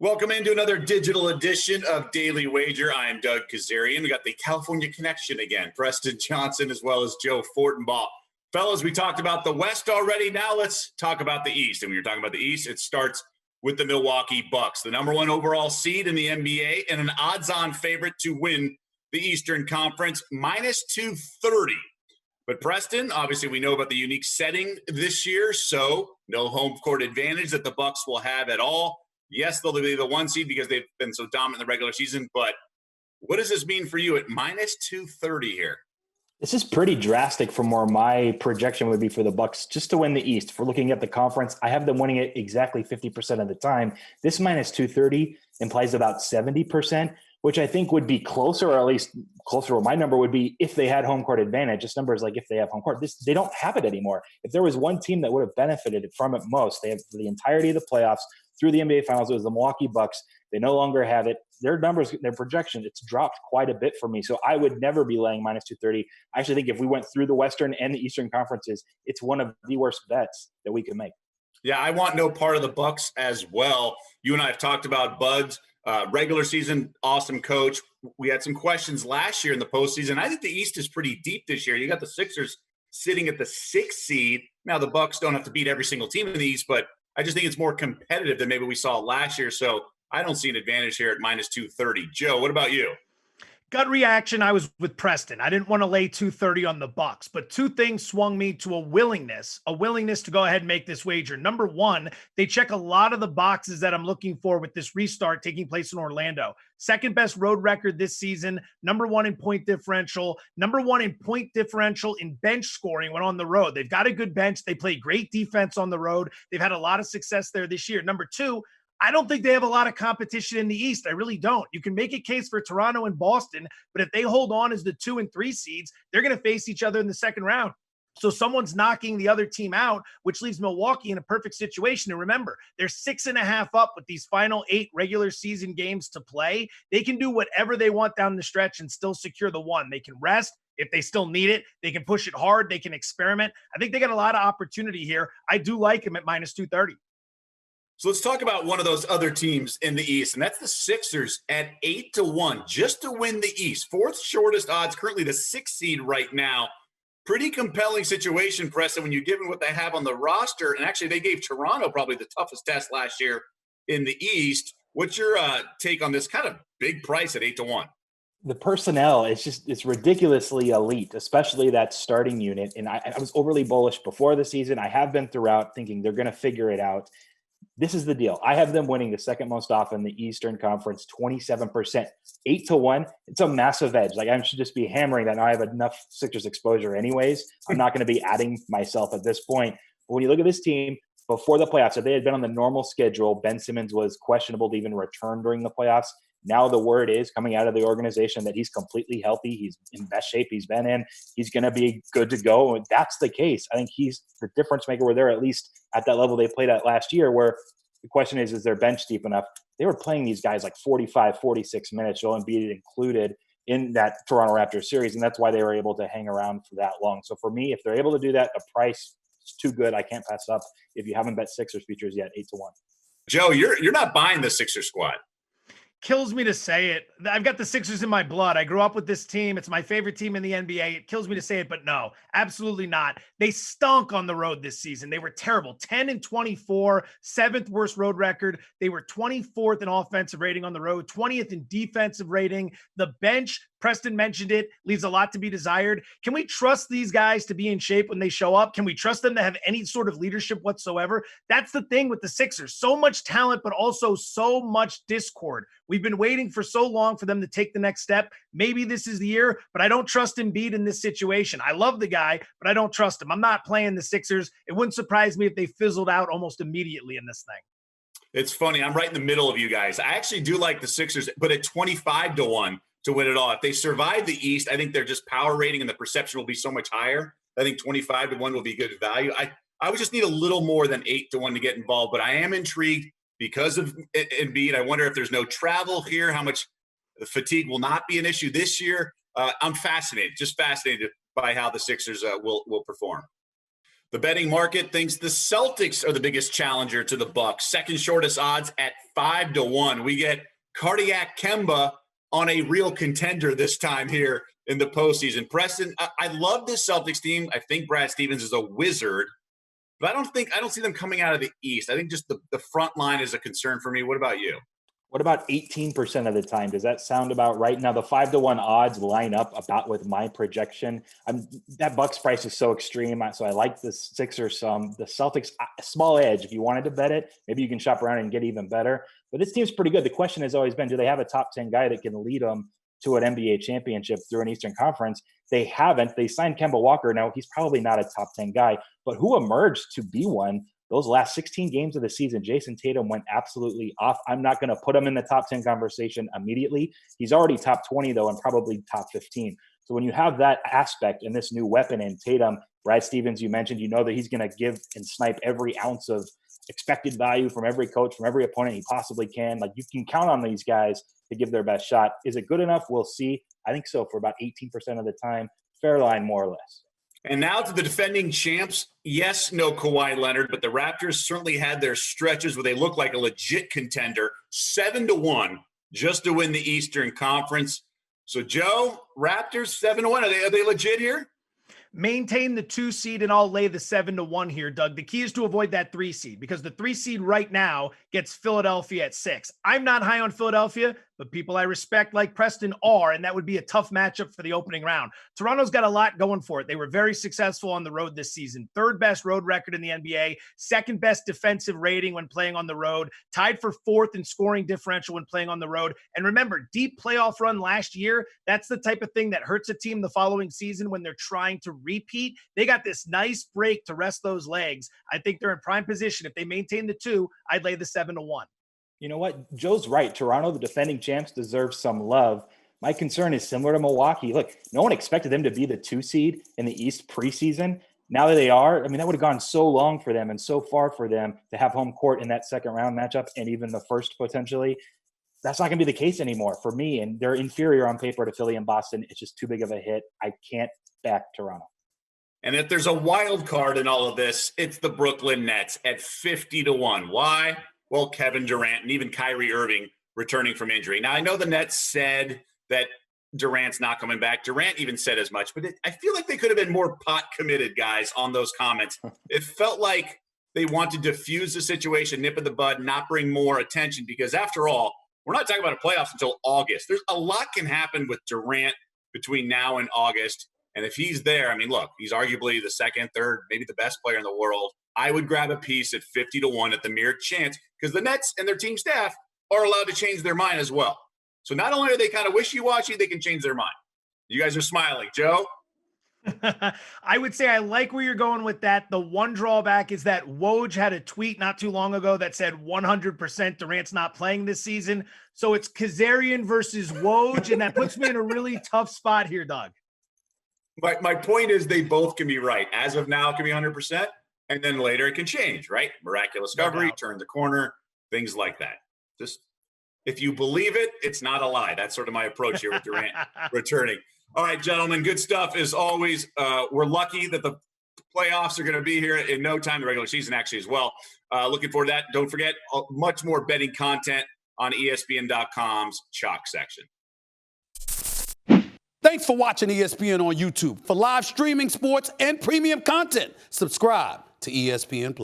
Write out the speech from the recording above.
Welcome into another digital edition of Daily Wager. I am Doug Kezirian. We got the California connection again, Preston Johnson as well as Joe Fortenbaugh. Fellas, we talked about the West already. Now let's talk about the East. And when you're talking about the East, it starts with the Milwaukee Bucks, the number one overall seed in the NBA and an odds-on favorite to win the Eastern Conference, minus 230. But Preston, obviously we know about the unique setting this year, so no home court advantage that the Bucks will have at all. Yes, they'll be the one seed because they've been so dominant in the regular season, but what does this mean for you at minus 230 here? This is pretty drastic from where my projection would be for the Bucks just to win the East. If we're looking at the conference, I have them winning it exactly 50% of the time. This minus 230 implies about 70%, which I think would be closer, or at least closer where my number would be if they had home court advantage. This number is like if they have home court. They don't have it anymore. If there was one team that would have benefited from it most, they have the entirety of the playoffs through the NBA Finals. It was the Milwaukee Bucks. They no longer have it. Their numbers, their projection, it's dropped quite a bit for me. So I would never be laying minus 230. I actually think if we went through the Western and the Eastern conferences, it's one of the worst bets that we could make. Yeah, I want no part of the Bucks as well. You and I have talked about Bud's regular season, awesome coach. We had some questions last year in the postseason. I think the East is pretty deep this year. You got the Sixers sitting at the 6th seed. Now the Bucks don't have to beat every single team in the East, but I just think it's more competitive than maybe we saw last year. So I don't see an advantage here at minus 230. Joe, what about you? Gut reaction, I was with Preston. I didn't want to lay 230 on the Bucks, but two things swung me to a willingness to go ahead and make this wager. Number one, they check a lot of the boxes that I'm looking for with this restart taking place in Orlando. Second best road record this season, number one in point differential, number one in point differential in bench scoring when on the road. They've got a good bench. They play great defense on the road. They've had a lot of success there this year. Number two, I don't think they have a lot of competition in the East. I really don't. You can make a case for Toronto and Boston, but if they hold on as the 2 and 3 seeds, they're going to face each other in the second round. So someone's knocking the other team out, which leaves Milwaukee in a perfect situation. And remember, they're 6.5 up with these final 8 regular season games to play. They can do whatever they want down the stretch and still secure the one. They can rest. If they still need it, they can push it hard. They can experiment. I think they got a lot of opportunity here. I do like them at minus 230. So let's talk about one of those other teams in the East, and that's the Sixers at 8-1 just to win the East. 4th shortest odds, currently the 6th seed right now. Pretty compelling situation, Preston, when you're given what they have on the roster. And actually, they gave Toronto probably the toughest test last year in the East. What's your take on this kind of big price at 8-1? The personnel, it's ridiculously elite, especially that starting unit. And I was overly bullish before the season. I have been throughout thinking they're going to figure it out. This is the deal. I have them winning the second most often, the Eastern Conference, 27%. 8-1, it's a massive edge. Like, I should just be hammering that. Now I have enough Sixers exposure anyways. I'm not going to be adding myself at this point. But when you look at this team, before the playoffs, if they had been on the normal schedule, Ben Simmons was questionable to even return during the playoffs. Now the word is coming out of the organization that he's completely healthy. He's in best shape he's been in. He's going to be good to go. And that's the case. I think he's the difference maker where they're at least at that level they played at last year, where the question is their bench deep enough? They were playing these guys like 45, 46 minutes, Joel Embiid included in that Toronto Raptors series, and that's why they were able to hang around for that long. So for me, if they're able to do that, the price is too good. I can't pass up if you haven't bet Sixers futures yet, 8-1. Joe, you're not buying the Sixers squad. Kills me to say it. I've got the Sixers in my blood. I grew up with this team. It's my favorite team in the NBA. It kills me to say it, but no, absolutely not. They stunk on the road this season. They were terrible. 10-24, 7th worst road record. They were 24th in offensive rating on the road, 20th in defensive rating. The bench, Preston mentioned it, leaves a lot to be desired. Can we trust these guys to be in shape when they show up? Can we trust them to have any sort of leadership whatsoever? That's the thing with the Sixers. So much talent, but also so much discord. We've been waiting for so long for them to take the next step. Maybe this is the year, but I don't trust Embiid in this situation. I love the guy, but I don't trust him. I'm not playing the Sixers. It wouldn't surprise me if they fizzled out almost immediately in this thing. It's funny. I'm right in the middle of you guys. I actually do like the Sixers, but at 25-1 to win it all. If they survive the East, I think their just power rating and the perception will be so much higher. I think 25-1 will be good value. I would just need a little more than 8-1 to get involved, but I am intrigued because of Embiid. I wonder if there's no travel here, how much fatigue will not be an issue this year. I'm fascinated by how the Sixers will perform. The betting market thinks the Celtics are the biggest challenger to the Bucks. Second shortest odds at 5-1. We get Cardiac Kemba on a real contender this time here in the postseason. Preston, I love this Celtics team. I think Brad Stevens is a wizard, but I don't see them coming out of the East. I think just the front line is a concern for me. What about you? What about 18% of the time? Does that sound about right? Now, the 5-1 odds line up about with my projection. That Bucks price is so extreme, so I like the Sixers some. The Celtics, small edge. If you wanted to bet it, maybe you can shop around and get even better. But this team's pretty good. The question has always been, do they have a top 10 guy that can lead them to an NBA championship through an Eastern Conference? They haven't. They signed Kemba Walker. Now, he's probably not a top 10 guy, but who emerged to be one? Those last 16 games of the season, Jason Tatum went absolutely off. I'm not going to put him in the top 10 conversation immediately. He's already top 20, though, and probably top 15. So when you have that aspect and this new weapon in Tatum, Brad Stevens, you mentioned, you know that he's going to give and snipe every ounce of expected value from every coach, from every opponent he possibly can. Like, you can count on these guys to give their best shot. Is it good enough? We'll see. I think so for about 18% of the time. Fair line, more or less. And now to the defending champs. Yes, no Kawhi Leonard, but the Raptors certainly had their stretches where they looked like a legit contender. 7-1 just to win the Eastern Conference. So, Joe, Raptors 7-1. Are they legit here? Maintain the 2 seed, and I'll lay the 7-1 here, Doug. The key is to avoid that 3 seed, because the 3 seed right now gets Philadelphia at 6. I'm not high on Philadelphia, but people I respect like Preston are, and that would be a tough matchup for the opening round. Toronto's got a lot going for it. They were very successful on the road this season. 3rd best road record in the NBA, 2nd best defensive rating when playing on the road, tied for 4th in scoring differential when playing on the road. And remember, deep playoff run last year, that's the type of thing that hurts a team the following season when they're trying to repeat. They got this nice break to rest those legs. I think they're in prime position. If they maintain the 2, I'd lay the 7-1. You know what? Joe's right. Toronto, the defending champs, deserve some love. My concern is similar to Milwaukee. Look, no one expected them to be the 2 seed in the East preseason. Now that they are, I mean, that would have gone so long for them and so far for them to have home court in that second round matchup and even the first potentially. That's not going to be the case anymore for me. And they're inferior on paper to Philly and Boston. It's just too big of a hit. I can't back Toronto. And if there's a wild card in all of this, it's the Brooklyn Nets at 50-1. Why? Well, Kevin Durant and even Kyrie Irving returning from injury. Now, I know the Nets said that Durant's not coming back. Durant even said as much, but I feel like they could have been more pot committed, guys, on those comments. It felt like they wanted to diffuse the situation, nip in the bud, not bring more attention, because after all, we're not talking about a playoffs until August. There's a lot can happen with Durant between now and August. And if he's there, I mean, look, he's arguably the 2nd, 3rd, maybe the best player in the world. I would grab a piece at 50-1 at the mere chance, because the Nets and their team staff are allowed to change their mind as well. So not only are they kind of wishy-washy, they can change their mind. You guys are smiling. Joe? I would say I like where you're going with that. The one drawback is that Woj had a tweet not too long ago that said 100% Durant's not playing this season. So it's Kezirian versus Woj, and that puts me in a really tough spot here, Doug. My point is they both can be right. As of now, it can be 100%, and then later it can change, right? Miraculous discovery, turn the corner, things like that. Just if you believe it, it's not a lie. That's sort of my approach here with Durant returning. All right, gentlemen, good stuff as always. We're lucky that the playoffs are going to be here in no time, the regular season actually as well. Looking forward to that. Don't forget, much more betting content on ESPN.com's Chalk section. Thanks for watching ESPN on YouTube. For live streaming sports and premium content, subscribe to ESPN+.